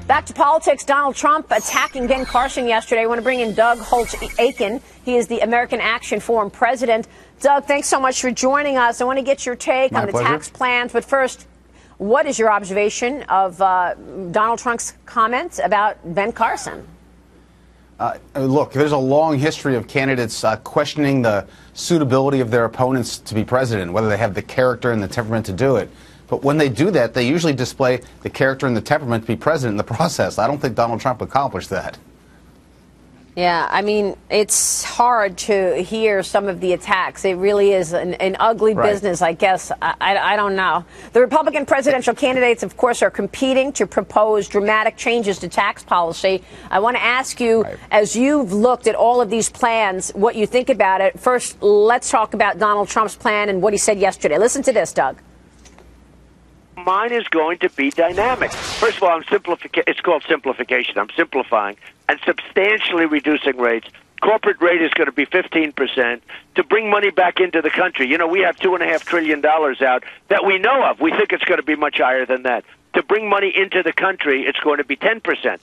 Back to politics. Donald Trump attacking Ben Carson yesterday. I want to bring in Doug Holtz-Eakin. He is the American Action Forum president. Doug, thanks so much for joining us. I want to get your take on the tax plans. But first, what is your observation of Donald Trump's comments about Ben Carson? Look, there's a long history of candidates questioning the suitability of their opponents to be president, whether they have the character and the temperament to do it. But when they do that, they usually display the character and the temperament to be president in the process. I don't think Donald Trump accomplished that. Yeah, I mean, it's hard to hear some of the attacks. It really is an ugly business, I guess. I don't know. The Republican presidential candidates, of course, are competing to propose dramatic changes to tax policy. I want to ask you, as you've looked at all of these plans, what you think about it. First, let's talk about Donald Trump's plan and what he said yesterday. Listen to this, Doug. Mine is going to be dynamic. First of all, it's called simplification. I'm simplifying and substantially reducing rates. Corporate rate is going to be 15% to bring money back into the country. You know, we have $2.5 trillion out that we know of. We think it's going to be much higher than that. To bring money into the country, it's going to be 10%.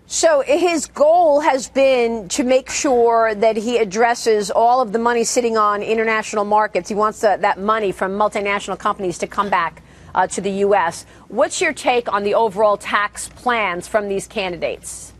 So his goal has been to make sure that he addresses all of the money sitting on international markets. He wants that money from multinational companies to come back to the U.S. What's your take on the overall tax plans from these candidates?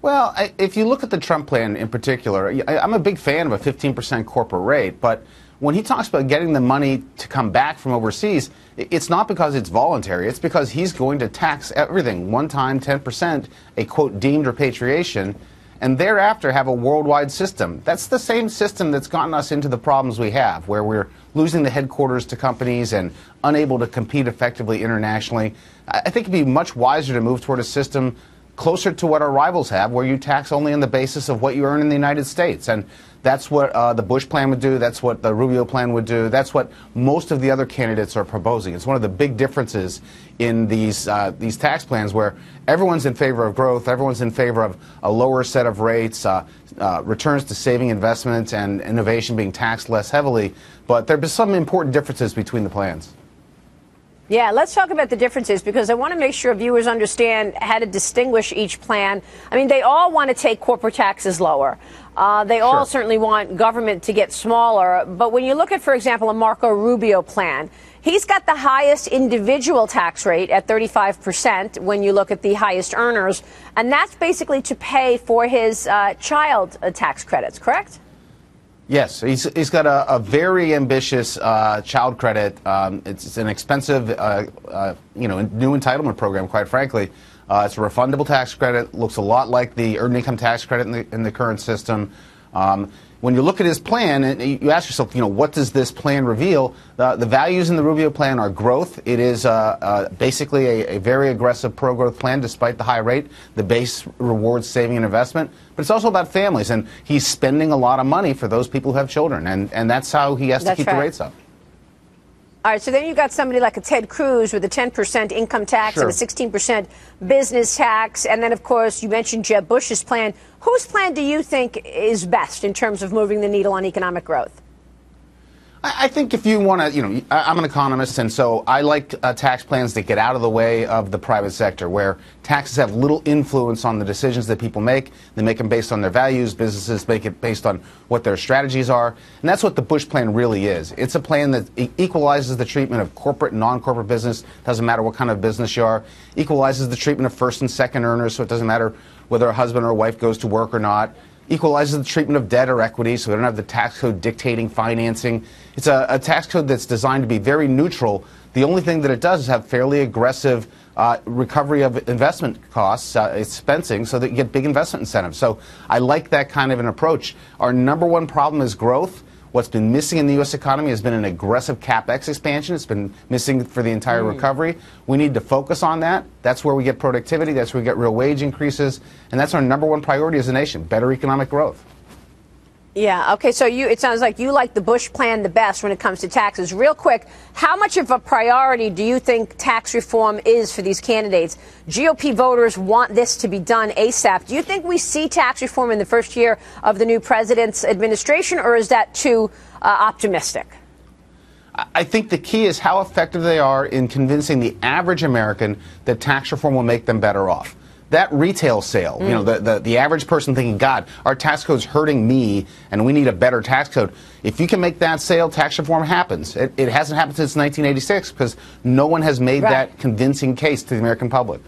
Well, if you look at the Trump plan in particular, I'm a big fan of a 15% corporate rate, but when he talks about getting the money to come back from overseas, it's not because it's voluntary. It's because he's going to tax everything, one time 10%, a, quote, deemed repatriation, and thereafter have a worldwide system. That's the same system that's gotten us into the problems we have, where we're losing the headquarters to companies and unable to compete effectively internationally. I think it'd be much wiser to move toward a system closer to what our rivals have, where you tax only on the basis of what you earn in the United States. And that's what the Bush plan would do. That's what the Rubio plan would do. That's what most of the other candidates are proposing. It's one of the big differences in these tax plans, where everyone's in favor of growth, everyone's in favor of a lower set of rates, returns to saving investment and innovation being taxed less heavily. But there are some important differences between the plans. Yeah, let's talk about the differences, because I want to make sure viewers understand how to distinguish each plan. I mean, they all want to take corporate taxes lower. They all certainly want government to get smaller. But when you look at, for example, a Marco Rubio plan, he's got the highest individual tax rate at 35% when you look at the highest earners. And that's basically to pay for his child tax credits, correct? Yes, he's got a very ambitious child credit. It's an expensive, new entitlement program, quite frankly. It's a refundable tax credit. Looks a lot like the earned income tax credit in the current system. When you look at his plan, and you ask yourself, what does this plan reveal? The values in the Rubio plan are growth. It is basically a very aggressive pro-growth plan, despite the high rate. The base rewards saving and investment. But it's also about families, and he's spending a lot of money for those people who have children, and that's how he has to keep the rates up. All right, so then you've got somebody like a Ted Cruz with a 10% income tax and a 16% business tax. And then, of course, you mentioned Jeb Bush's plan. Whose plan do you think is best in terms of moving the needle on economic growth? I think if you want to, I'm an economist, and so I like tax plans that get out of the way of the private sector, where taxes have little influence on the decisions that people make. They make them based on their values. Businesses make it based on what their strategies are. And that's what the Bush plan really is. It's a plan that equalizes the treatment of corporate and non-corporate business. Doesn't matter what kind of business you are. Equalizes the treatment of first and second earners, so it doesn't matter whether a husband or a wife goes to work or not. Equalizes the treatment of debt or equity, so we don't have the tax code dictating financing. It's a tax code that's designed to be very neutral. The only thing that it does is have fairly aggressive recovery of investment costs, expensing, so that you get big investment incentives. So I like that kind of an approach. Our number one problem is growth. What's been missing in the U.S. economy has been an aggressive CapEx expansion. It's been missing for the entire recovery. We need to focus on that. That's where we get productivity. That's where we get real wage increases. And that's our number one priority as a nation, better economic growth. Yeah, okay, so it sounds like you like the Bush plan the best when it comes to taxes. Real quick, how much of a priority do you think tax reform is for these candidates? GOP voters want this to be done ASAP. Do you think we see tax reform in the first year of the new president's administration, or is that too optimistic? I think the key is how effective they are in convincing the average American that tax reform will make them better off. That retail sale, you know, the average person thinking, God, our tax code's hurting me and we need a better tax code. If you can make that sale, tax reform happens. It hasn't happened since 1986 because no one has made that convincing case to the American public.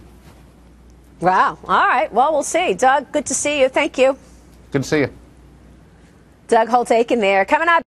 Wow. All right. Well, we'll see. Doug, good to see you. Thank you. Good to see you. Doug Holtz-Eakin there. Coming up.